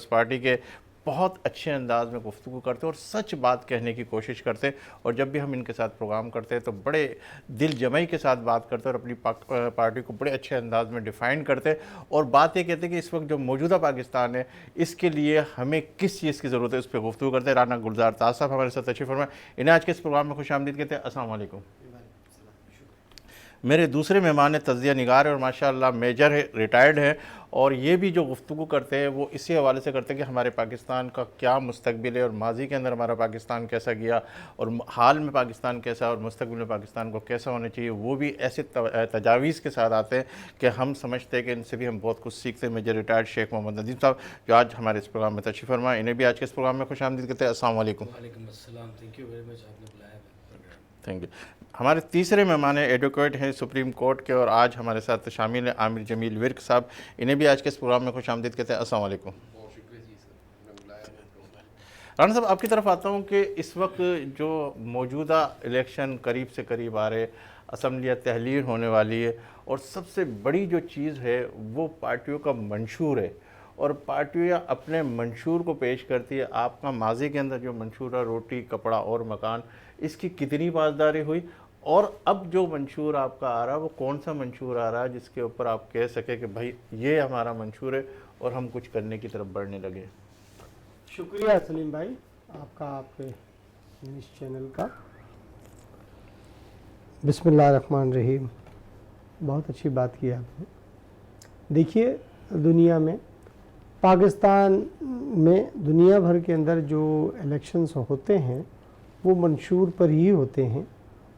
Party کے بہت اچھے انداز میں گفتگو کرتے اور سچ بات کہنے کی کوشش کرتے، اور جب بھی ہم ان کے ساتھ پروگرام کرتے ہیں تو بڑے دل جمعی کے ساتھ بات کرتے اور اپنی پارٹی کو بڑے اچھے انداز میں ڈیفائن کرتے، اور بات یہ کہتے کہ اس وقت جو موجودہ پاکستان ہے اس کے لیے ہمیں کس چیز کی ضرورت ہے، اس پہ گفتگو کرتے۔ رانا گلزار تاج صاحب ہمارے ساتھ تشریف فرمائے، انہیں آج کے اس پروگرام میں خوش آمدید کہتے ہیں۔ السلام علیکم۔ میرے دوسرے مہمان تجزیہ نگار ہیں اور ماشاءاللہ میجر ہے، ریٹائرڈ ہیں، اور یہ بھی جو گفتگو کرتے ہیں وہ اسی حوالے سے کرتے ہیں کہ ہمارے پاکستان کا کیا مستقبل ہے اور ماضی کے اندر ہمارا پاکستان کیسا گیا اور حال میں پاکستان کیسا اور مستقبل میں پاکستان کو کیسا ہونا چاہیے، وہ بھی ایسے تجاویز کے ساتھ آتے ہیں کہ ہم سمجھتے ہیں کہ ان سے بھی ہم بہت کچھ سیکھتے ہیں۔ میجر ریٹائرڈ شیخ محمد ندیم صاحب جو آج ہمارے اس پروگرام میں تشریف فرما، انہیں بھی آج کے اس پروگرام میں خوش آمدید کہتے ہیں۔ السلام علیکم۔ وعلیکم السلام، تھینک یو ویری مچ، آپ نے بلایا پروگرام۔ Thank you. ہمارے تیسرے مہمان ایڈوکیٹ ہیں سپریم کورٹ کے اور آج ہمارے ساتھ شامل ہیں عامر جمیل ورک صاحب، انہیں بھی آج کے اس پروگرام میں خوش آمدید کہتے ہیں۔ السلام علیکم۔ بہت شکریہ جی سر، رانا صاحب آپ کی طرف آتا ہوں کہ اس وقت جو موجودہ الیکشن قریب سے قریب آ رہے، اسمبلیاں تحلیل ہونے والی ہے، اور سب سے بڑی جو چیز ہے وہ پارٹیوں کا منشور ہے، اور پارٹیاں اپنے منشور کو پیش کرتی ہے۔ آپ کا ماضی کے اندر جو منشور ہے روٹی کپڑا اور مکان، اس کی کتنی پاسداری ہوئی، اور اب جو منشور آپ کا آ رہا ہے وہ کون سا منشور آ رہا ہے جس کے اوپر آپ کہہ سکے کہ بھائی یہ ہمارا منشور ہے اور ہم کچھ کرنے کی طرف بڑھنے لگے؟ شکریہ سلیم بھائی آپ کا، آپ کے نیوز چینل کا۔ بسم اللہ الرحمن الرحیم، بہت اچھی بات کی آپ نے۔ دیکھیے دنیا میں، پاکستان میں، دنیا بھر کے اندر جو الیکشنز ہوتے ہیں وہ منشور پر ہی ہوتے ہیں،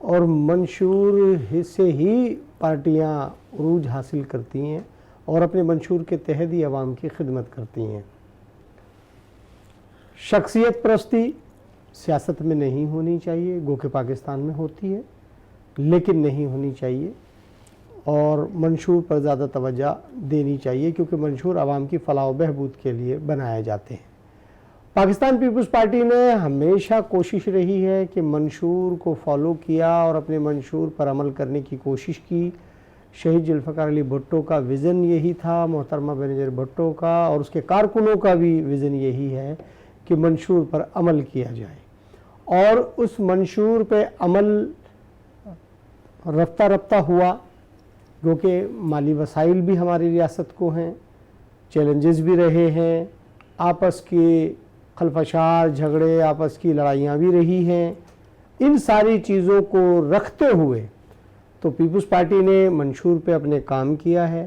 اور منشور سے ہی پارٹیاں عروج حاصل کرتی ہیں اور اپنے منشور کے تحت ہی عوام کی خدمت کرتی ہیں۔ شخصیت پرستی سیاست میں نہیں ہونی چاہیے، گو کہ پاکستان میں ہوتی ہے لیکن نہیں ہونی چاہیے، اور منشور پر زیادہ توجہ دینی چاہیے کیونکہ منشور عوام کی فلاح و بہبود کے لیے بنائے جاتے ہیں۔ پاکستان پیپلز پارٹی نے ہمیشہ کوشش رہی ہے کہ منشور کو فالو کیا اور اپنے منشور پر عمل کرنے کی کوشش کی۔ شہید ذوالفقار علی بھٹو کا ویژن یہی تھا، محترمہ بینظیر بھٹو کا اور اس کے کارکنوں کا بھی ویژن یہی ہے کہ منشور پر عمل کیا جائے، اور اس منشور پہ عمل رفتہ رفتہ ہوا، کیونکہ مالی وسائل بھی ہماری ریاست کو ہیں، چیلنجز بھی رہے ہیں، آپس کی خلفشار جھگڑے، آپس کی لڑائیاں بھی رہی ہیں۔ ان ساری چیزوں کو رکھتے ہوئے تو پیپلز پارٹی نے منشور پہ اپنے کام کیا ہے،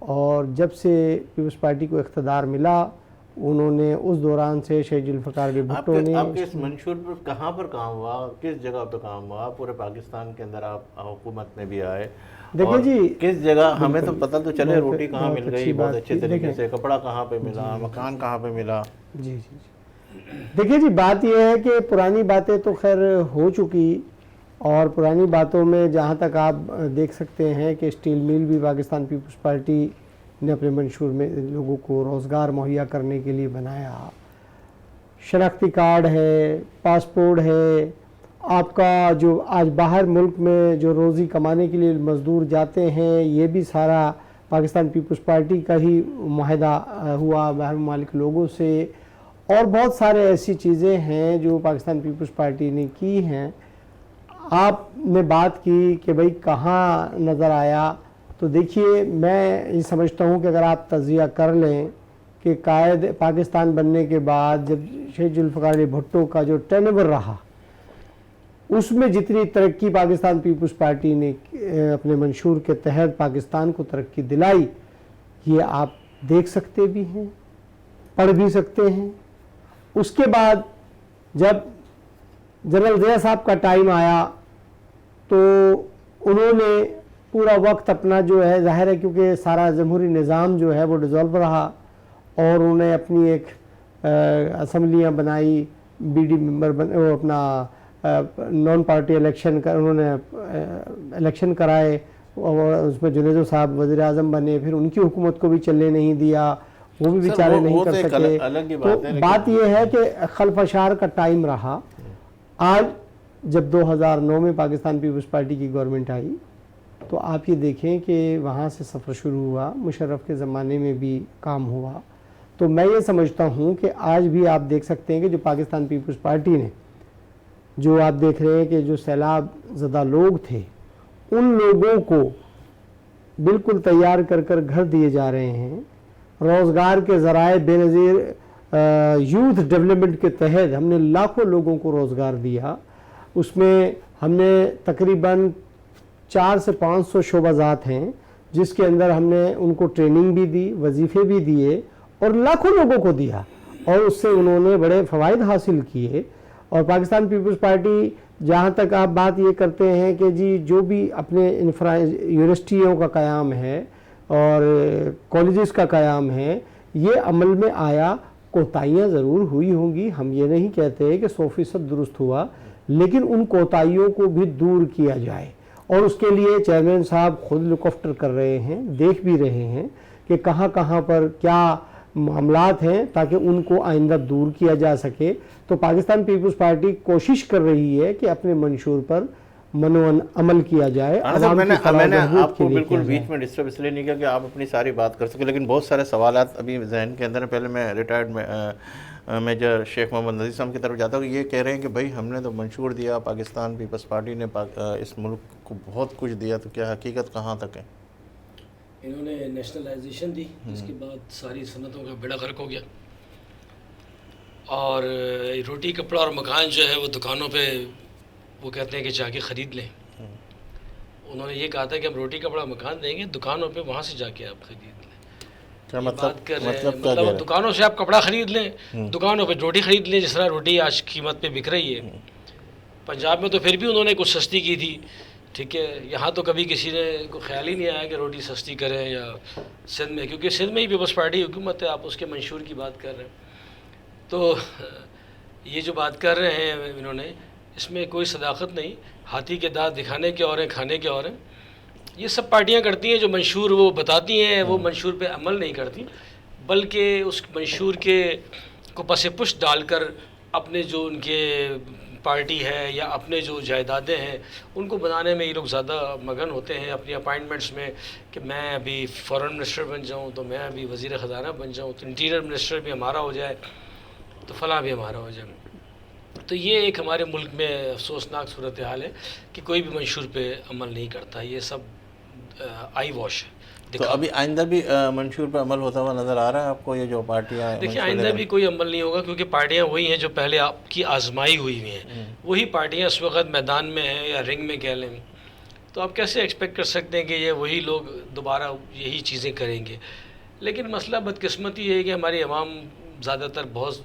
اور جب سے پیپلز پارٹی کو اقتدار ملا انہوں نے اس دوران سے شہید ذوالفقار علی بھٹو نے آپ کے اس منشور پر کہاں پر کام ہوا، کس جگہ پہ کام ہوا؟ پورے پاکستان کے اندر آپ حکومت میں بھی آئے، دیکھیں جی کس جگہ ہمیں تو پتہ تو چلے روٹی کہاں مل گئی بہت اچھے طریقے سے، کپڑا کہاں پہ ملا، مکان کہاں پہ ملا؟ جی جی جی دیکھیے جی، بات یہ ہے کہ پرانی باتیں تو خیر ہو چکی، اور پرانی باتوں میں جہاں تک آپ دیکھ سکتے ہیں کہ اسٹیل میل بھی پاکستان پیپلز پارٹی نے اپنے منشور میں لوگوں کو روزگار مہیا کرنے کے لیے بنایا، شناختی کارڈ ہے، پاسپورٹ ہے، آپ کا جو آج باہر ملک میں جو روزی کمانے کے لیے مزدور جاتے ہیں یہ بھی سارا پاکستان پیپلز پارٹی کا ہی معاہدہ ہوا باہر ممالک لوگوں سے، اور بہت سارے ایسی چیزیں ہیں جو پاکستان پیپلز پارٹی نے کی ہیں۔ آپ نے بات کی کہ بھئی کہاں نظر آیا، تو دیکھیے میں یہ سمجھتا ہوں کہ اگر آپ تجزیہ کر لیں کہ قائد پاکستان بننے کے بعد جب شہید ذوالفقار علی بھٹو کا جو ٹینور رہا اس میں جتنی ترقی پاکستان پیپلز پارٹی نے اپنے منشور کے تحت پاکستان کو ترقی دلائی، یہ آپ دیکھ سکتے بھی ہیں، پڑھ بھی سکتے ہیں۔ اس کے بعد جب جنرل ضیاء صاحب کا ٹائم آیا تو انہوں نے پورا وقت اپنا جو ہے، ظاہر ہے کیونکہ سارا جمہوری نظام جو ہے وہ ڈیزولو رہا، اور انہوں نے اپنی ایک اسمبلیاں بنائی، بی ڈی ممبر اپنا نان پارٹی الیکشن انہوں نے الیکشن کرائے، اور اس میں جنیدو صاحب وزیر اعظم بنے، پھر ان کی حکومت کو بھی چلنے نہیں دیا، وہ بھی بیچارے نہیں کر سکے۔ تو بات یہ ہے کہ خلفشار کا ٹائم رہا۔ آج جب 2009 میں پاکستان پیپلز پارٹی کی گورنمنٹ آئی تو آپ یہ دیکھیں کہ وہاں سے سفر شروع ہوا، مشرف کے زمانے میں بھی کام ہوا، تو میں یہ سمجھتا ہوں کہ آج بھی آپ دیکھ سکتے ہیں کہ جو پاکستان پیپلز پارٹی نے جو آپ دیکھ رہے ہیں کہ جو سیلاب زدہ لوگ تھے ان لوگوں کو بالکل تیار کر کر گھر دیے جا رہے ہیں. روزگار کے ذرائع بے نظیر یوتھ ڈیولپمنٹ کے تحت ہم نے لاکھوں لوگوں کو روزگار دیا. اس میں ہم نے تقریباً 400 سے 500 شعبہ جات ہیں جس کے اندر ہم نے ان کو ٹریننگ بھی دی, وظیفے بھی دیے اور لاکھوں لوگوں کو دیا اور اس سے انہوں نے بڑے فوائد حاصل کیے. اور پاکستان پیپلز پارٹی جہاں تک آپ بات یہ کرتے ہیں کہ جی جو بھی اپنے یونیورسٹیوں کا قیام ہے اور کالجز کا قیام ہے یہ عمل میں آیا, کوتاہیاں ضرور ہوئی ہوں گی, ہم یہ نہیں کہتے کہ 100% درست ہوا, لیکن ان کوتاہیوں کو بھی دور کیا جائے. اور اس کے لیے چیئرمین صاحب خود لک آفٹر کر رہے ہیں, دیکھ بھی رہے ہیں کہ کہاں کہاں پر کیا معاملات ہیں تاکہ ان کو آئندہ دور کیا جا سکے. تو پاکستان پیپلز پارٹی کوشش کر رہی ہے کہ اپنے منشور پر عمل کیا جائے. میں نے آپ کو بالکل بیچ میں ڈسٹرب اس لیے نہیں کیا کہ آپ اپنی ساری بات کر سکیں, لیکن بہت سارے سوالات ابھی ذہن کے اندر ہیں. پہلے میں ریٹائرڈ میجر شیخ محمد نذیر صاحب کی طرف جاتا ہوں. یہ کہہ رہے ہیں کہ بھائی ہم نے تو منشور دیا, پاکستان پیپلز پارٹی نے اس ملک کو بہت کچھ دیا, تو کیا حقیقت کہاں تک ہے؟ انہوں نے نیشنلائزیشن دی, جس کے بعد ساری صنعتوں کا بیڑا غرق ہو گیا, اور روٹی کپڑا اور مکان جو ہے وہ دکانوں پہ وہ کہتے ہیں کہ جا کے خرید لیں. انہوں نے یہ کہا تھا کہ ہم روٹی کپڑا مکان دیں گے, دکانوں پہ وہاں سے جا کے آپ خرید لیں. کیا مطلب دکانوں سے آپ کپڑا خرید لیں, دکانوں پہ روٹی خرید لیں, جس طرح روٹی آج قیمت پہ بک رہی ہے. پنجاب میں تو پھر بھی انہوں نے کچھ سستی کی تھی, ٹھیک ہے, یہاں تو کبھی کسی نے کو خیال ہی نہیں آیا کہ روٹی سستی کریں. یا سندھ میں, کیونکہ سندھ میں ہی پیپلز پارٹی حکومت ہے, آپ اس کے منشور کی بات کر رہے ہیں. تو یہ جو بات کر رہے ہیں انہوں نے, اس میں کوئی صداقت نہیں. ہاتھی کے دانت دکھانے کے اور ہیں, کھانے کے اور ہیں. یہ سب پارٹیاں کرتی ہیں جو منشور وہ بتاتی ہیں, وہ منشور پہ عمل نہیں کرتی, بلکہ اس منشور کے کو پس پشت ڈال کر اپنے جو ان کے پارٹی ہے یا اپنے جو جائیدادیں ہیں ان کو بنانے میں یہ لوگ زیادہ مگن ہوتے ہیں. اپنی اپائنٹمنٹس میں کہ میں ابھی فورن منسٹر بن جاؤں, تو میں ابھی وزیر خزانہ بن جاؤں, تو انٹیریئر منسٹر بھی ہمارا ہو جائے, تو فلاں بھی ہمارا ہو جائے. تو یہ ایک ہمارے ملک میں افسوسناک صورتحال ہے کہ کوئی بھی منشور پہ عمل نہیں کرتا. یہ سب آئی واش ہے. تو ابھی آئندہ بھی منشور پہ عمل ہوتا ہوا نظر آ رہا ہے آپ کو؟ یہ جو پارٹیاں دیکھیے, آئندہ بھی کوئی عمل نہیں ہوگا, کیونکہ پارٹیاں وہی ہیں جو پہلے آپ کی آزمائی ہوئی ہیں. وہی پارٹیاں اس وقت میدان میں ہیں یا رنگ میں کہہ لیں. تو آپ کیسے ایکسپیکٹ کر سکتے ہیں کہ یہ وہی لوگ دوبارہ یہی چیزیں کریں گے؟ لیکن مسئلہ بدقسمتی یہ ہے کہ ہماری عوام زیادہ تر بہت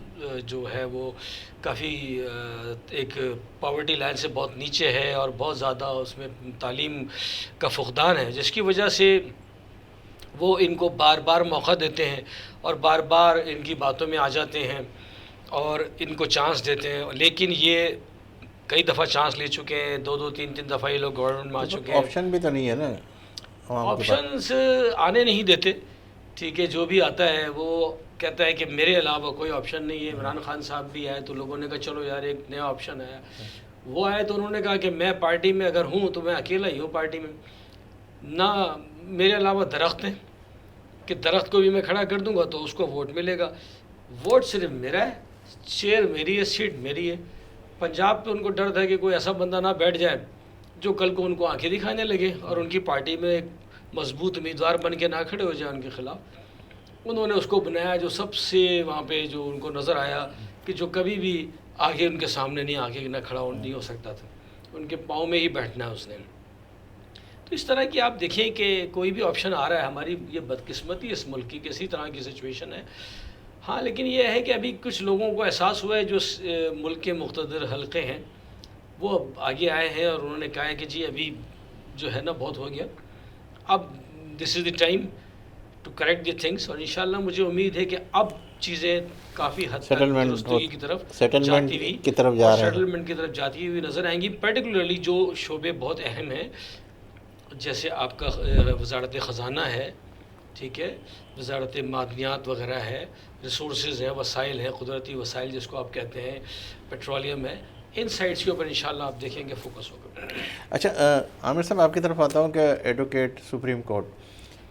جو ہے وہ کافی ایک پاورٹی لائن سے بہت نیچے ہے, اور بہت زیادہ اس میں تعلیم کا فقدان ہے, جس کی وجہ سے وہ ان کو بار بار موقع دیتے ہیں اور بار بار ان کی باتوں میں آ جاتے ہیں اور ان کو چانس دیتے ہیں. لیکن یہ کئی دفعہ چانس لے چکے ہیں, 2-3 دفعہ یہ لوگ گورنمنٹ میں آ چکے ہیں. آپشن بھی تو نہیں ہے نا, آپشنز آنے نہیں دیتے. ٹھیک ہے, جو بھی آتا ہے وہ کہتا ہے کہ میرے علاوہ کوئی آپشن نہیں ہے. عمران خان صاحب بھی آئے تو لوگوں نے کہا چلو یار ایک نیا آپشن آیا. وہ آئے تو انہوں نے کہا کہ میں پارٹی میں اگر ہوں تو میں اکیلا ہی ہوں پارٹی میں, نہ میرے علاوہ درخت ہیں کہ درخت کو بھی میں کھڑا کر دوں گا تو اس کو ووٹ ملے گا. ووٹ صرف میرا ہے, چیئر میری ہے, سیٹ میری ہے. پنجاب پہ ان کو ڈر تھا کہ کوئی ایسا بندہ نہ بیٹھ جائے جو کل کو ان کو آنکھیں دکھانے لگے اور ان کی پارٹی میں ایک مضبوط امیدوار بن کے نہ کھڑے ہو جائے ان کے خلاف. انہوں نے اس کو بنایا جو سب سے وہاں پہ جو ان کو نظر آیا کہ جو کبھی بھی آگے ان کے سامنے نہیں آگے نہ کھڑا نہیں ہو سکتا تھا, ان کے پاؤں میں ہی بیٹھنا ہے اس نے. تو اس طرح کی آپ دیکھیں کہ کوئی بھی آپشن آ رہا ہے. ہماری یہ بدقسمتی اس ملک کی کسی طرح کی سچویشن ہے. ہاں, لیکن یہ ہے کہ ابھی کچھ لوگوں کو احساس ہوا ہے جو ملک کے مقتدر حلقے ہیں وہ آگے آئے ہیں اور انہوں نے کہا ہے کہ جی ابھی جو ہے نا بہت ہو گیا, اب this is the time to correct the things. اور انشاءاللہ مجھے امید ہے کہ اب چیزیں کافی حد تک درستگی کی طرف سیٹلمنٹ کی طرف جاتی ہوئی نظر آئیں گی. پرٹیکولرلی جو شعبے بہت اہم ہیں, جیسے آپ کا وزارت خزانہ ہے, ٹھیک ہے, وزارت معدنیات وغیرہ ہے, ریسورسز ہیں, وسائل ہیں, قدرتی وسائل جس کو آپ کہتے ہیں, پیٹرولیم ہے, ان سائٹس کے اوپر انشاءاللہ آپ دیکھیں گے فوکس ہوگا. اچھا عامر صاحب, آپ کی طرف آتا ہوں کہ ایڈوکیٹ سپریم کورٹ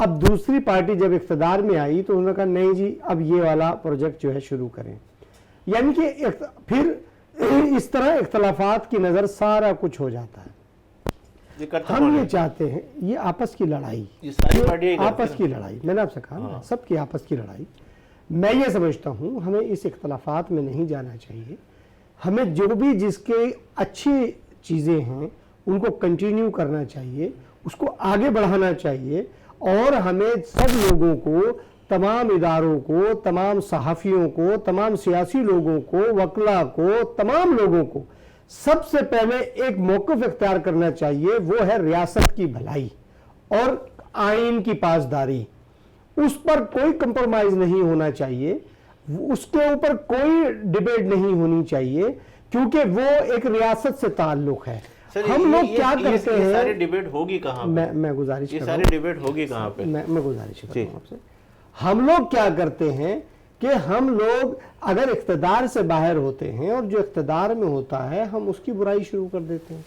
اب دوسری پارٹی جب اقتدار میں آئی تو انہوں نے کہا نہیں جی اب یہ والا پروجیکٹ جو ہے شروع کریں، یعنی کہ پھر اس طرح اختلافات کی نظر سارا کچھ ہو جاتا ہے۔ ہم یہ چاہتے ہیں یہ آپس کی لڑائی، آپس کی لڑائی، میں نے آپ سے کہا نا سب کی آپس کی لڑائی، میں یہ سمجھتا ہوں ہمیں اس اختلافات میں نہیں جانا چاہیے، ہمیں جو بھی جس کے اچھی چیزیں ہیں ان کو کنٹینیو کرنا چاہیے، اس کو آگے بڑھانا چاہیے، اور ہمیں سب لوگوں کو، تمام اداروں کو، تمام صحافیوں کو، تمام سیاسی لوگوں کو، وکلاء کو، تمام لوگوں کو سب سے پہلے ایک موقف اختیار کرنا چاہیے، وہ ہے ریاست کی بھلائی اور آئین کی پاسداری۔ اس پر کوئی کمپرومائز نہیں ہونا چاہیے، اس کے اوپر کوئی ڈیبیٹ نہیں ہونی چاہیے، کیونکہ وہ ایک ریاست سے تعلق ہے۔ ہم لوگ کیا کرتے ہیں، ساری ڈیبیٹ ہوگی کہاں؟ میں گزارش یہ ساری ڈیبیٹ ہوگی کہاں پہ؟ میں گزارش کرتا ہوں آپ سے، ہم لوگ کیا کرتے ہیں کہ ہم لوگ اگر اقتدار سے باہر ہوتے ہیں اور جو اقتدار میں ہوتا ہے ہم اس کی برائی شروع کر دیتے ہیں،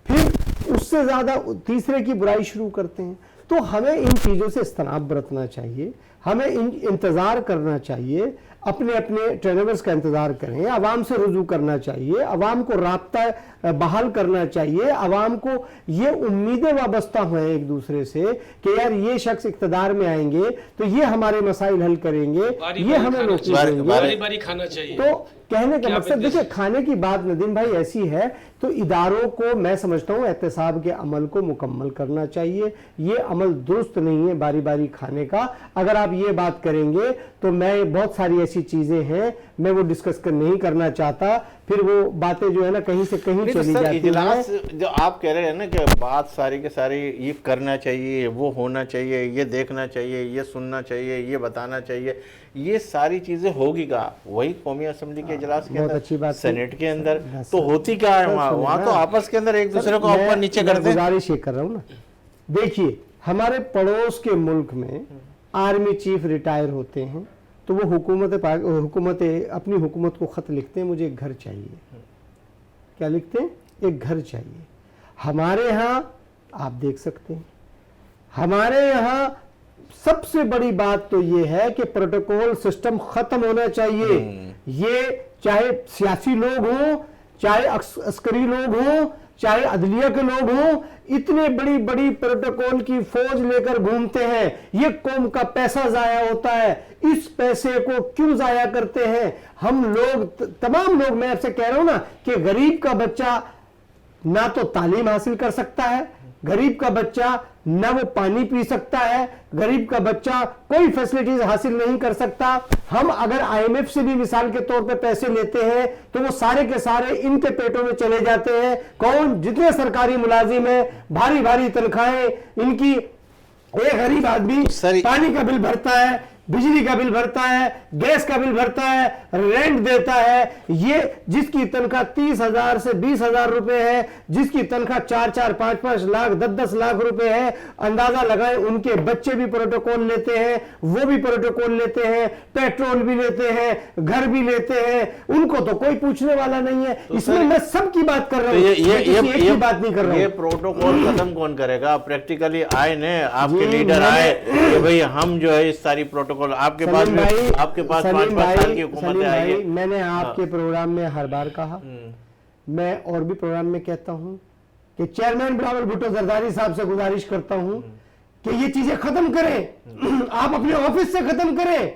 پھر اس سے زیادہ تیسرے کی برائی شروع کرتے ہیں۔ تو ہمیں ان چیزوں سے اجتناب برتنا چاہیے، ہمیں انتظار کرنا چاہیے، اپنے اپنے ٹرینرز کا انتظار کریں، عوام سے رجوع کرنا چاہیے، عوام کو رابطہ بحال کرنا چاہیے، عوام کو یہ امیدیں وابستہ ہوئیں ایک دوسرے سے کہ یار یہ شخص اقتدار میں آئیں گے تو یہ ہمارے مسائل حل کریں گے، یہ ہمیں روٹی دیں گے، باری باری کھانا چاہیے۔ تو کہنے کا مقصد دیکھیں کھانے کی بات ندیم بھائی ایسی ہے، تو اداروں کو میں سمجھتا ہوں احتساب کے عمل کو مکمل کرنا چاہیے، یہ عمل درست نہیں ہے باری باری کھانے کا۔ اگر آپ یہ بات کریں گے تو میں بہت ساری ایسی چیزیں ہیں میں وہ ڈسکس نہیں کرنا چاہتا، پھر وہ باتیں جو ہے نا کہیں سے کہیں چلی جاتی ہیں۔ اجلاس جو آپ کہہ رہے ہیں نا کہ بات ساری کے ساری یہ کرنا چاہیے، وہ ہونا چاہیے، یہ دیکھنا چاہیے، یہ سننا چاہیے، یہ بتانا چاہیے، یہ ساری چیزیں ہوگی کہاں؟ وہی قومی اسمبلی کے اجلاس کے اندر، سینٹ کے اندر تو ہوتی کیا ہے؟ وہاں تو آپس کے اندر ایک دوسرے کو اوپر نیچے کرتے ہیں۔ گزارش یہ کر رہا ہوں نا، دیکھیے ہمارے پڑوس کے ملک میں آرمی چیف ریٹائر ہوتے ہیں تو وہ حکومت اپنی حکومت کو خط لکھتے ہیں مجھے ایک گھر چاہیے۔ کیا لکھتے ہیں؟ ایک گھر چاہیے۔ ہمارے ہاں آپ دیکھ سکتے ہیں، ہمارے یہاں سب سے بڑی بات تو یہ ہے کہ پروٹوکول سسٹم ختم ہونا چاہیے۔ یہ چاہے سیاسی لوگ ہوں، چاہے عسکری لوگ ہوں، چاہے عدلیہ کے لوگ ہوں، اتنے بڑی بڑی پروٹوکول کی فوج لے کر گھومتے ہیں، یہ قوم کا پیسہ ضائع ہوتا ہے، اس پیسے کو کیوں ضائع کرتے ہیں؟ ہم لوگ تمام لوگ، میں آپ سے کہہ رہا ہوں نا کہ غریب کا بچہ نہ تو تعلیم حاصل کر سکتا ہے، غریب کا بچہ نہ وہ پانی پی سکتا ہے، غریب کا بچہ کوئی فیسلٹیز حاصل نہیں کر سکتا۔ ہم اگر آئی ایم ایف سے بھی مثال کے طور پہ پیسے لیتے ہیں تو وہ سارے کے سارے ان کے پیٹوں میں چلے جاتے ہیں۔ کون؟ جتنے سرکاری ملازم ہیں، بھاری بھاری تنخواہیں ان کی، ایک غریب آدمی پانی کا بل بھرتا ہے، بجلی کا بل بھرتا ہے، گیس کا بل بھرتا ہے، رینٹ دیتا ہے، یہ جس کی تنخواہ 30,000 سے 20,000 روپے ہے، جس کی تنخواہ 4-4, 5-5 لاکھ 10-10 لاکھ روپے ہے، اندازہ لگائیں ان کے بچے بھی پروٹوکول لیتے ہیں، وہ بھی پروٹوکول لیتے ہیں، پیٹرول بھی لیتے ہیں، گھر بھی لیتے ہیں، ان کو تو کوئی پوچھنے والا نہیں ہے۔ اس میں میں سب کی بات کر رہا ہوں، ایک کی بات نہیں کر رہا ہوں۔ یہ پروٹوکول ختم کون کرے گا؟ پریکٹیکلی آئے نا آپ کے لیڈر آئے کہ بھئی ہم جو ہے اس ساری پروٹوکول آپ کے پاس 5 سال کی حکومت آئی ہے۔ میں نے آپ کے پروگرام میں ہر بار کہا، میں اور بھی پروگرام میں کہتا ہوں کہ چیئرمین بلاول بھٹو زرداری صاحب سے گزارش کرتا ہوں کہ یہ چیزیں ختم کریں، آپ اپنے آفس سے ختم کریں،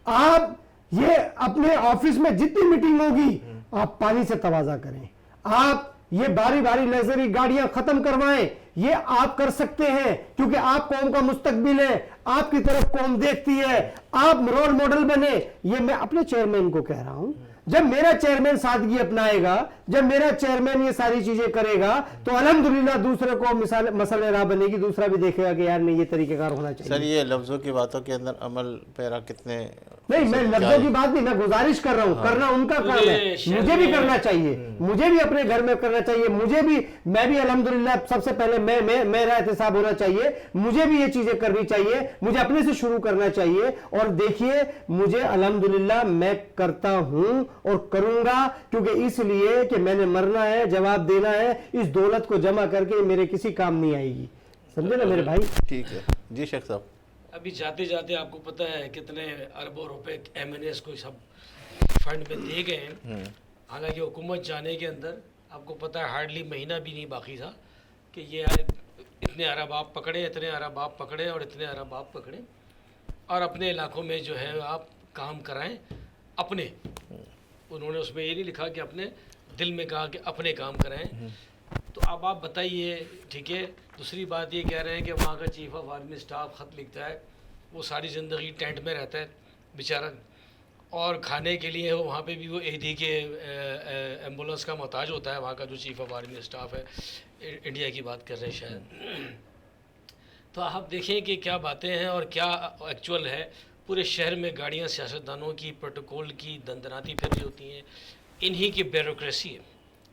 آپ یہ اپنے آفس میں جتنی میٹنگ ہوگی آپ پانی سے تواضع کریں، آپ یہ باری باری لگژری گاڑیاں ختم کروائیں، یہ آپ کر سکتے ہیں کیونکہ آپ قوم کا مستقبل ہے، آپ کی طرف قوم دیکھتی ہے، آپ رول ماڈل بنے۔ یہ میں اپنے چیئرمین کو کہہ رہا ہوں، جب میرا چیئرمین سادگی اپنائے گا، جب میرا چیئرمین یہ ساری چیزیں کرے گا تو الحمدللہ دوسرے کو مسئلہ راہ بنے گی، دوسرا بھی دیکھے گا کہ یار نہیں یہ طریقہ کار ہونا چاہیے۔ سر یہ لفظوں کی باتوں کے اندر عمل پیرا کتنے؟ نہیں میں لفظوں کی بات نہیں، میں گزارش کر رہا ہوں، کرنا ان کا کام ہے، مجھے بھی کرنا چاہیے، مجھے بھی اپنے گھر میں کرنا چاہیے، مجھے بھی، میں بھی الحمدللہ سب سے پہلے میرا احتساب ہونا چاہیے، مجھے بھی یہ چیزیں کرنی چاہیے، مجھے اپنے سے شروع کرنا چاہیے۔ اور دیکھیے مجھے الحمدللہ میں کرتا ہوں اور کروں گا، کیونکہ اس لیے کہ میں نے مرنا ہے، جواب دینا ہے، اس دولت کو جمع کر کے میرے کسی کام نہیں آئے گی، سمجھے نا میرے بھائی؟ ٹھیک ہے جی شیخ صاحب۔ ابھی جاتے جاتے آپ کو پتہ ہے کتنے اربوں روپے MNAs کو سب فنڈ میں دے گئے ہیں. حالانکہ حکومت جانے کے اندر آپ کو پتہ ہے ہارڈلی مہینہ بھی نہیں باقی تھا کہ یہ اتنے ارب آپ پکڑیں، اتنے ارب آپ پکڑیں اور اتنے ارب آپ پکڑیں اور اپنے علاقوں میں جو ہے آپ کام کرائیں اپنے. انہوں نے اس میں یہ نہیں لکھا کہ اپنے دل میں کہا کہ اپنے کام کرائیں. تو اب آپ بتائیے، ٹھیک ہے. دوسری بات یہ کہہ رہے ہیں کہ وہاں کا چیف آف آرمی اسٹاف خط لکھتا ہے، وہ ساری زندگی ٹینٹ میں رہتا ہے بیچارہ، اور کھانے کے لیے وہاں پہ بھی وہ AD کے ایمبولینس کا محتاج ہوتا ہے. وہاں کا جو چیف آف آرمی اسٹاف ہے، انڈیا کی بات کر رہے ہیں شاید. تو آپ دیکھیں کہ کیا باتیں ہیں اور کیا ایکچول ہے. پورے شہر میں گاڑیاں سیاستدانوں کی پروٹوکول کی دندناتی پھر رہی ہوتی ہیں. انہی کی بیوروکریسی ہے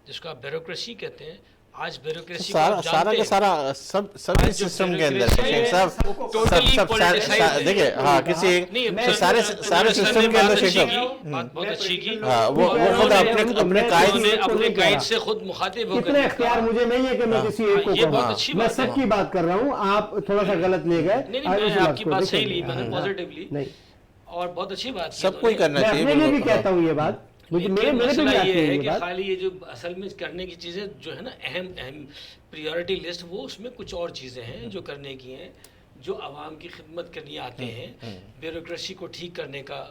جس کو آپ بیوروکریسی کہتے ہیں. آج بیوروکریسی سارا کا سارا سب سسٹم کے اندر شیخ صاحب دیکھیں، ہاں کسی سارے سسٹم کے اندر شیخ صاحب بہت اچھی کی، وہ خود اپنے قائد سے خود مخاطب ہو اتنا اختیار مجھے نہیں ہے کہ میں کسی ایک کو یہ بہت کہوں. اچھی میں بات ہے. سب کی بات کر رہا ہوں، آپ تھوڑا سا غلط لے گئے. نہیں میں آپ کی بات صحیح لی، میں نے پازیٹیولی نہیں، اور بہت اچھی بات. سب کو ہی کرنا میں چاہیے. اپنے لیے بھی کہتا ہوں یہ بات. مسئلہ یہ ہے کہ خالی یہ جو اصل میں کرنے کی چیزیں جو ہے نا، اہم پریورٹی لسٹ، وہ اس میں کچھ اور چیزیں ہیں جو کرنے کی ہیں، جو عوام کی خدمت کرنے آتے ہیں. بیوروکریسی کو ٹھیک کرنے کا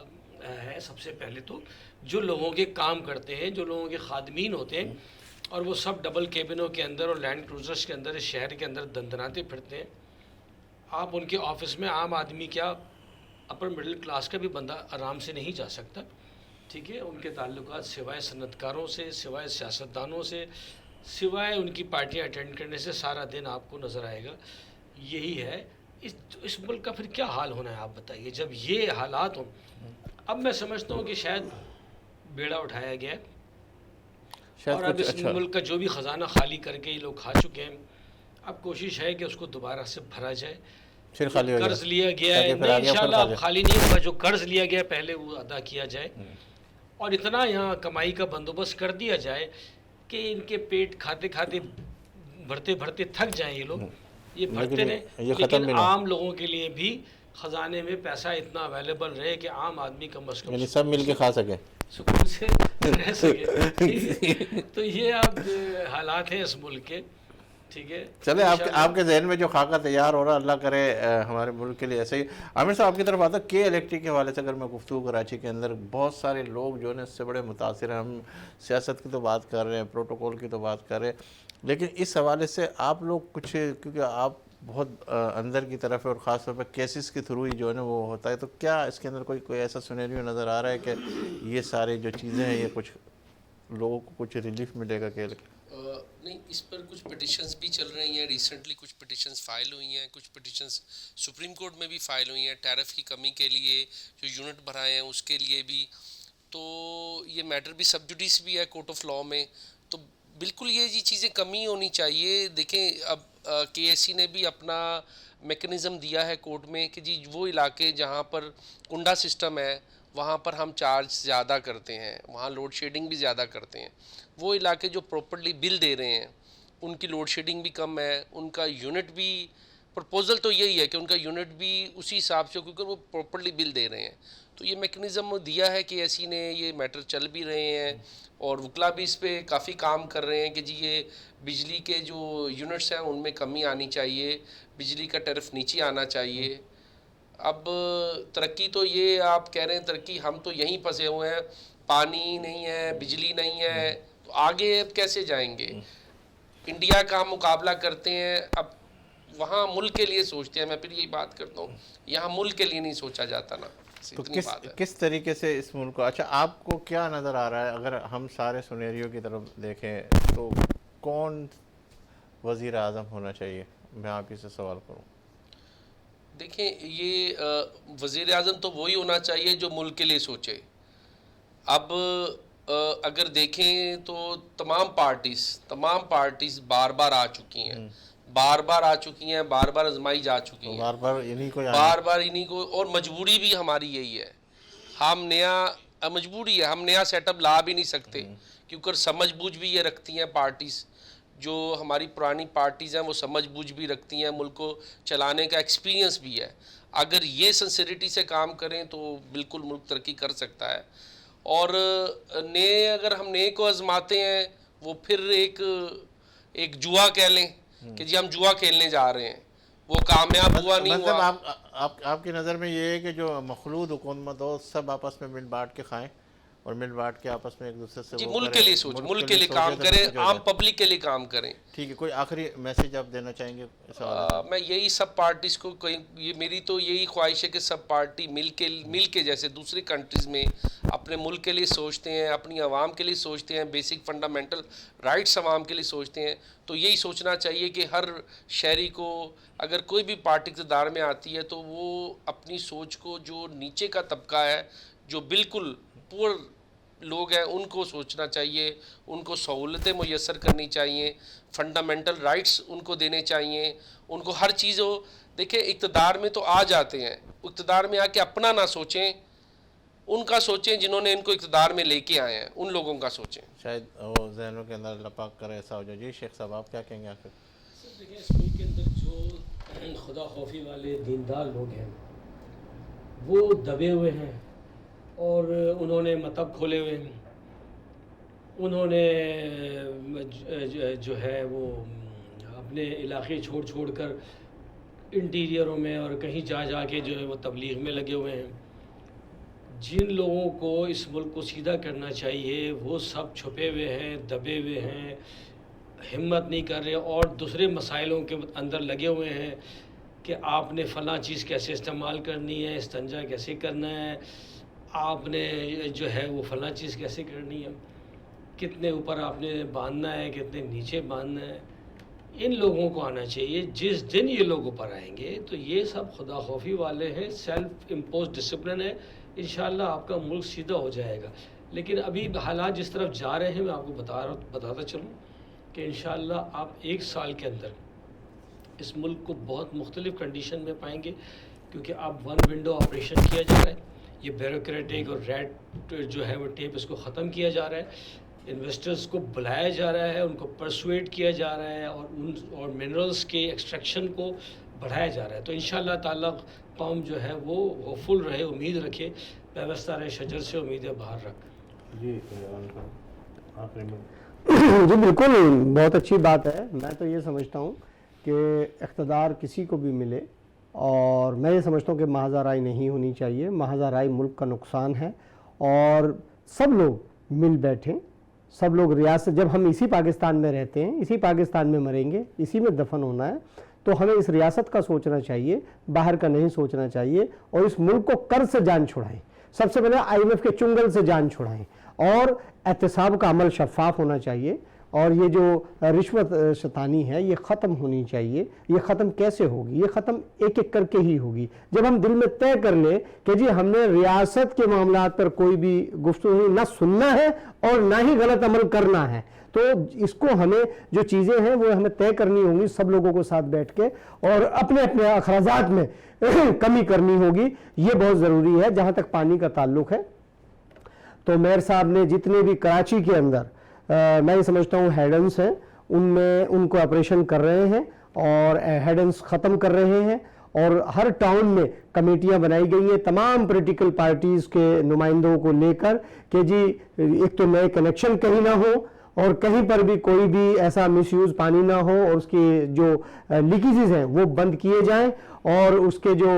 ہے سب سے پہلے تو، جو لوگوں کے کام کرتے ہیں، جو لوگوں کے خادمین ہوتے ہیں، اور وہ سب ڈبل کیبنوں کے اندر اور لینڈ کروزرز کے اندر اس شہر کے اندر دندناتے پھرتے ہیں. آپ ان کے آفس میں عام آدمی کیا اپر مڈل کلاس کا بھی بندہ آرام سے نہیں جا سکتا. ٹھیک ہے. ان کے تعلقات سوائے صنعت کاروں سے، سوائے سیاستدانوں سے، سوائے ان کی پارٹیاں اٹینڈ کرنے سے سارا دن آپ کو نظر آئے گا. یہی ہے. اس ملک کا پھر کیا حال ہونا ہے آپ بتائیے جب یہ حالات ہوں. اب میں سمجھتا ہوں کہ شاید بیڑا اٹھایا گیا ہے اور اب اس ملک کا جو بھی خزانہ خالی کر کے یہ لوگ کھا چکے ہیں، اب کوشش ہے کہ اس کو دوبارہ سے بھرا جائے. قرض لیا گیا ہے انشاءاللہ اب خالی نہیں ہوگا، جو قرض لیا گیا پہلے وہ ادا کیا جائے، اور اتنا یہاں کمائی کا بندوبست کر دیا جائے کہ ان کے پیٹ کھاتے کھاتے بھرتے بھرتے تھک جائیں یہ لوگ. یہ بھرتے رہیں لیکن عام لوگوں کے لیے بھی خزانے میں پیسہ اتنا اویلیبل رہے کہ عام آدمی کم از کم سب مل کے کھا سکے، سکون سے رہ سکے. تو یہ اب حالات ہیں اس ملک کے. ٹھیک ہے. چلے آپ کے ذہن میں جو خاکہ تیار ہو رہا، اللہ کرے ہمارے ملک کے لیے ایسے ہی. عامر صاحب آپ کی طرف آتا کہ الیکٹرک کے حوالے سے اگر میں گفتگو کراچی کے اندر بہت سارے لوگ جو ہیں اس سے بڑے متاثر ہیں. ہم سیاست کی تو بات کر رہے ہیں، پروٹوکول کی تو بات کر رہے ہیں، لیکن اس حوالے سے آپ لوگ کچھ، کیونکہ آپ بہت اندر کی طرف ہے اور خاص طور پہ کیسز کے تھرو ہی جو ہے نا وہ ہوتا ہے، تو کیا اس کے اندر کوئی ایسا سینیریو نظر آ رہا ہے کہ یہ ساری جو چیزیں ہیں یہ کچھ لوگوں کو کچھ ریلیف ملے گا کہ نہیں؟ اس پر کچھ پٹیشنز بھی چل رہی ہیں. ریسنٹلی کچھ پٹیشنز فائل ہوئی ہیں، کچھ پٹیشنز سپریم کورٹ میں بھی فائل ہوئی ہیں ٹیرف کی کمی کے لیے، جو یونٹ بڑھائے ہیں اس کے لیے بھی. تو یہ میٹر بھی سب جوڈیس بھی ہے کورٹ آف لاء میں. تو بالکل یہ چیزیں کمی ہونی چاہیے. دیکھیں اب KSC نے بھی اپنا میکنزم دیا ہے کورٹ میں کہ جی وہ علاقے جہاں پر کنڈا سسٹم ہے وہاں پر ہم چارج زیادہ کرتے ہیں، وہاں لوڈ شیڈنگ بھی زیادہ کرتے ہیں. وہ علاقے جو پراپرلی بل دے رہے ہیں ان کی لوڈ شیڈنگ بھی کم ہے، ان کا یونٹ بھی، پرپوزل تو یہی ہے کہ ان کا یونٹ بھی اسی حساب سے، کیونکہ وہ پراپرلی بل دے رہے ہیں. تو یہ میکنزم دیا ہے کہ ایسی نے، یہ میٹر چل بھی رہے ہیں اور وکلا بھی اس پہ کافی کام کر رہے ہیں کہ جی یہ بجلی کے جو یونٹس ہیں ان میں کمی آنی چاہیے، بجلی کا ٹیرف نیچے آنا چاہیے. اب ترقی تو یہ آپ کہہ رہے ہیں ترقی، ہم تو یہیں پھنسے ہوئے ہیں، پانی نہیں ہے، بجلی نہیں ہے، تو آگے اب کیسے جائیں گے؟ انڈیا کا ہم مقابلہ کرتے ہیں، اب وہاں ملک کے لیے سوچتے ہیں. میں پھر یہی بات کرتا ہوں، یہاں ملک کے لیے نہیں سوچا جاتا نا. تو کس طریقے سے اس ملک کو، اچھا آپ کو کیا نظر آ رہا ہے اگر ہم سارے سینیریو کی طرف دیکھیں تو کون وزیر اعظم ہونا چاہیے؟ میں آپ ہی سے سوال کروں. دیکھیں یہ وزیر اعظم تو وہی ہونا چاہیے جو ملک کے لیے سوچے. اب اگر دیکھیں تو تمام پارٹیز بار بار آ چکی ہیں، بار بار آزمائی جا چکی ہیں، بار بار انہی کو، اور مجبوری بھی ہماری یہی ہے. ہم مجبوری ہے، ہم نیا سیٹ اپ لا بھی نہیں سکتے کیونکہ سمجھ بوجھ بھی یہ رکھتی ہیں پارٹیز. جو ہماری پرانی پارٹیز ہیں وہ سمجھ بوجھ بھی رکھتی ہیں, ملک کو چلانے کا ایکسپیرینس بھی ہے. اگر یہ سنسیریٹی سے کام کریں تو بالکل ملک ترقی کر سکتا ہے. اور نئے اگر ہم نئے کو آزماتے ہیں وہ پھر ایک جوا کہہ لیں کہ جی ہم جوا کھیلنے جا رہے ہیں, وہ کامیاب ہوا نہیں ہوا. مطلب آپ کی نظر میں یہ ہے کہ جو مخلوط حکومت ہو سب آپس میں مل بانٹ کے کھائیں اور مل بانٹ کے آپس میں ایک دوسرے سے جی ملک کے لیے سوچیں, ملک کے لیے کام کریں, عام پبلک کے لیے کام کریں. ٹھیک ہے, کوئی آخری میسیج آپ دینا چاہیں گے؟ میں یہی سب پارٹیز کو یہ میری تو یہی خواہش ہے کہ سب پارٹی مل کے جیسے دوسری کنٹریز میں اپنے ملک کے لیے سوچتے ہیں, اپنی عوام کے لیے سوچتے ہیں, بیسک فنڈامنٹل رائٹس عوام کے لیے سوچتے ہیں. تو یہی سوچنا چاہیے کہ ہر شہری کو اگر کوئی بھی پارٹی اقتدار میں آتی ہے تو وہ اپنی سوچ کو جو نیچے کا طبقہ ہے, جو بالکل پور لوگ ہیں, ان کو سوچنا چاہیے, ان کو سہولتیں میسر کرنی چاہیے, فنڈامنٹل رائٹس ان کو دینے چاہیے, ان کو ہر چیز ہو. دیکھیں اقتدار میں تو آ جاتے ہیں, اقتدار میں آ کے اپنا نہ سوچیں, ان کا سوچیں جنہوں نے ان کو اقتدار میں لے کے آئے ہیں, ان لوگوں کا سوچیں. شاید وہ ذہنوں کے اندر اللہ پاک کرے ایسا ہو جائے. جی شیخ صاحب آپ کیا کہیں گے آخر؟ دیکھیں اس ملک کے اندر جو خدا خوفی والے دیندار لوگ ہیں وہ دبے ہوئے ہیں اور انہوں نے مطب کھولے ہوئے ہیں. انہوں نے جو ہے وہ اپنے علاقے چھوڑ کر انٹیریئروں میں اور کہیں جا کے جو ہے وہ تبلیغ میں لگے ہوئے ہیں. جن لوگوں کو اس ملک کو سیدھا کرنا چاہیے وہ سب چھپے ہوئے ہیں, دبے ہوئے ہیں, ہمت نہیں کر رہے اور دوسرے مسائلوں کے اندر لگے ہوئے ہیں کہ آپ نے فلاں چیز کیسے استعمال کرنی ہے, استنجا کیسے کرنا ہے, آپ نے جو ہے وہ فلاں چیز کیسے کرنی ہے, کتنے اوپر آپ نے باندھنا ہے, کتنے نیچے باندھنا ہے. ان لوگوں کو آنا چاہیے. جس دن یہ لوگ اوپر آئیں گے تو یہ سب خدا خوفی والے ہیں, سیلف امپوز ڈسپلن ہے, انشاءاللہ آپ کا ملک سیدھا ہو جائے گا. لیکن ابھی حالات جس طرف جا رہے ہیں میں آپ کو بتاتا چلوں کہ انشاءاللہ آپ 1 سال کے اندر اس ملک کو بہت مختلف کنڈیشن میں پائیں گے, کیونکہ اب 1 ونڈو آپریشن کیا جا رہا ہے. یہ بیوروکریٹک اور ریڈ جو ہے وہ ٹیپ اس کو ختم کیا جا رہا ہے. انویسٹرز کو بلایا جا رہا ہے, ان کو پرسویٹ کیا جا رہا ہے اور منرلز کے ایکسٹریکشن کو بڑھایا جا رہا ہے. تو انشاءاللہ تعالیٰ قوم جو ہے وہ ہوپفل رہے, امید رکھے, پیوستہ رہے شجر سے امیدیں باہر رکھ. جی آخری میں جی بالکل بہت اچھی بات ہے. میں تو یہ سمجھتا ہوں کہ اقتدار کسی کو بھی ملے, اور میں یہ سمجھتا ہوں کہ محض رائے نہیں ہونی چاہیے. محض رائے ملک کا نقصان ہے, اور سب لوگ مل بیٹھیں, سب لوگ ریاست, جب ہم اسی پاکستان میں رہتے ہیں, اسی پاکستان میں مریں گے, اسی میں دفن ہونا ہے, تو ہمیں اس ریاست کا سوچنا چاہیے, باہر کا نہیں سوچنا چاہیے, اور اس ملک کو قرض سے جان چھڑائیں. سب سے پہلے IMF کے چنگل سے جان چھڑائیں, اور احتساب کا عمل شفاف ہونا چاہیے, اور یہ جو رشوت شیطانی ہے یہ ختم ہونی چاہیے. یہ ختم کیسے ہوگی؟ یہ ختم ایک ایک کر کے ہی ہوگی. جب ہم دل میں طے کر لیں کہ جی ہم نے ریاست کے معاملات پر کوئی بھی گفتگو نہ سننا ہے اور نہ ہی غلط عمل کرنا ہے, تو اس کو ہمیں جو چیزیں ہیں وہ ہمیں طے کرنی ہوں گی سب لوگوں کو ساتھ بیٹھ کے, اور اپنے اپنے اخراجات میں کمی کرنی ہوگی. یہ بہت ضروری ہے. جہاں تک پانی کا تعلق ہے تو میئر صاحب نے جتنے بھی کراچی کے اندر میں یہ سمجھتا ہوں ہیڈنس ہیں, ان میں ان کو آپریشن کر رہے ہیں اور ہیڈنس ختم کر رہے ہیں, اور ہر ٹاؤن میں کمیٹیاں بنائی گئی ہیں تمام پولیٹیکل پارٹیز کے نمائندوں کو لے کر کہ جی ایک تو نئے کنیکشن کہیں نہ ہو, اور کہیں پر بھی کوئی بھی ایسا مس یوز پانی نہ ہو, اور اس کی جو لیکیجز ہیں وہ بند کیے جائیں, اور اس کے جو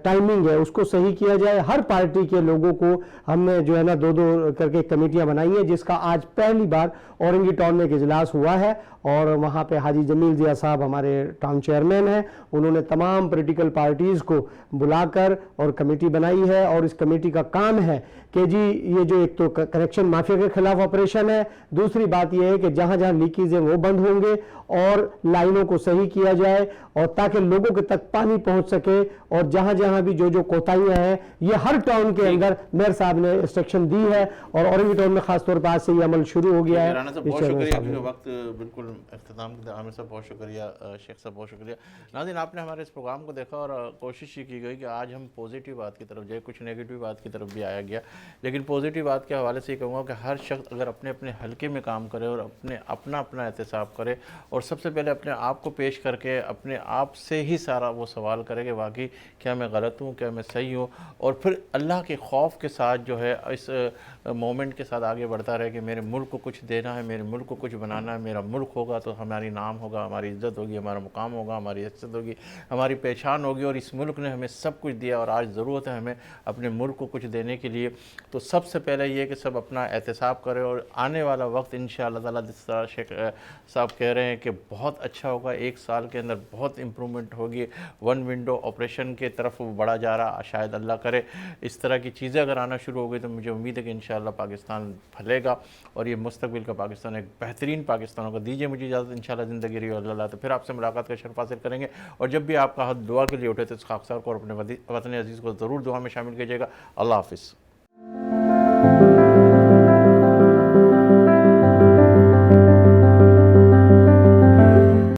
ٹائمنگ ہے اس کو صحیح کیا جائے. ہر پارٹی کے لوگوں کو ہم نے جو ہے نا 2 کر کے کمیٹیاں بنائی ہیں, جس کا آج پہلی بار اورنگی ٹاؤن میں ایک اجلاس ہوا ہے, اور وہاں پہ حاجی جمیل ضیاء صاحب ہمارے ٹاؤن چیئرمین ہیں, انہوں نے تمام پولیٹیکل پارٹیز کو بلا کر اور کمیٹی بنائی ہے. اور اس کمیٹی کا کام ہے کہ جی یہ جو ایک تو کریکشن مافیا کے خلاف آپریشن ہے, دوسری بات یہ ہے کہ جہاں جہاں لیکیز ہیں وہ بند ہوں گے اور لائنوں کو صحیح کیا جائے, اور تاکہ لوگوں کے تک تک پانی پہنچ سکے، اور جہاں جہاں بھی جو کوتاہیاں ہیں یہ ہر ٹاؤن کے اندر میئر صاحب نے انسٹرکشن دی ہے، اور اورنگی ٹاؤن میں خاص طور پہ آج سے یہ عمل شروع ہو گیا ہے۔ رانا صاحب بہت شکریہ، کیونکہ وقت بالکل اختتام کی طرف، عامر صاحب بہت شکریہ، شیخ صاحب بہت شکریہ۔ ناظرین، آپ نے ہمارے اس پروگرام کو دیکھا، اور کوشش یہ کی گئی کہ آج ہم پازیٹیو بات کی طرف جائے، کچھ نیگیٹو بات کی طرف بھی آیا گیا، لیکن پازیٹیو بات کے حوالے سے یہ کہوں گا کہ ہر شخص اگر اپنے اپنے حلقے میں کام کرے اور اپنا احتساب کرے، اور سب سے پہلے اپنے آپ کو پیش کر کے اپنے آپ سے ہی سارا وہ سوال کرے کہ واقعی کیا میں غلط ہوں، کیا میں صحیح ہوں، اور پھر اللہ کے خوف کے ساتھ جو ہے اس مومنٹ کے ساتھ آگے بڑھتا رہے کہ میرے ملک کو کچھ دینا ہے، میرے ملک کو کچھ بنانا ہے، میرا ملک ہوگا تو ہماری نام ہوگا، ہماری عزت ہوگی، ہمارا مقام ہوگا، ہماری حیثیت ہوگی، ہماری پہچان ہوگی، اور اس ملک نے ہمیں سب کچھ دیا، اور آج ضرورت ہے ہمیں اپنے ملک کو کچھ دینے کے لیے۔ تو سب سے پہلے یہ کہ سب اپنا احتساب کرے، اور آنے والا وقت انشاءاللہ تعالیٰ جس طرح شیخ صاحب کہہ رہے ہیں کہ بہت اچھا ہوگا، 1 سال کے اندر بہت امپرومنٹ ہوگی، 1 ونڈو آپریشن کے طرف وہ بڑھا جا رہا، شاید اللہ کرے اس طرح کی چیزیں اگر آنا شروع ہو گئی تو مجھے امید ہے کہ انشاءاللہ پاکستان پھلے گا، اور یہ مستقبل کا پاکستان ایک بہترین پاکستان ہوگا۔ دیجیے مجھے اجازت، انشاءاللہ زندگی رہی اللہ، تو پھر آپ سے ملاقات کا شرف حاصل کریں گے، اور جب بھی آپ کا ہاتھ دعا کے لیے اٹھے تو اس خاکسار کو اور اپنے وطن عزیز کو ضرور دعا میں شامل کیجیے گا۔ اللہ حافظ۔